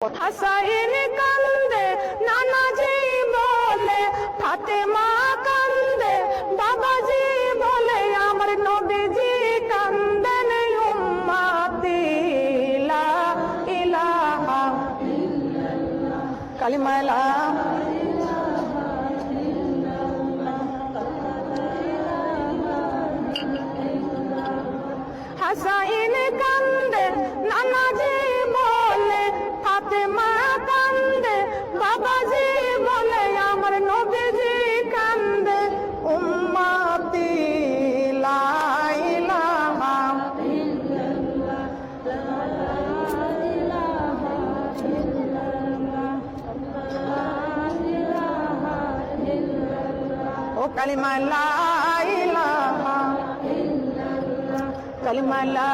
হাসাইন কান্দে, নানাজি বলে, ফাতেমা কান্দে, বাবাজি বলে, আমার নবীজি কান্দেন, উম্মতি লা ইলাহা ইল্লাল্লাহ, কালিমা লা হাসাইন কান্দে, নানাজি বলে, ফাতেমা কান্দে, বাবাজি বলে, আমার নবীজি কান্দে, উম্মতি লা ইলাহা ইল্লাল্লাহ, লা ইলাহা ইল্লাল্লাহ, লা ইলাহা ইল্লাল্লাহ, ও কালিমা লা ইলাহা ইল্লাল্লাহ, কালিমা লা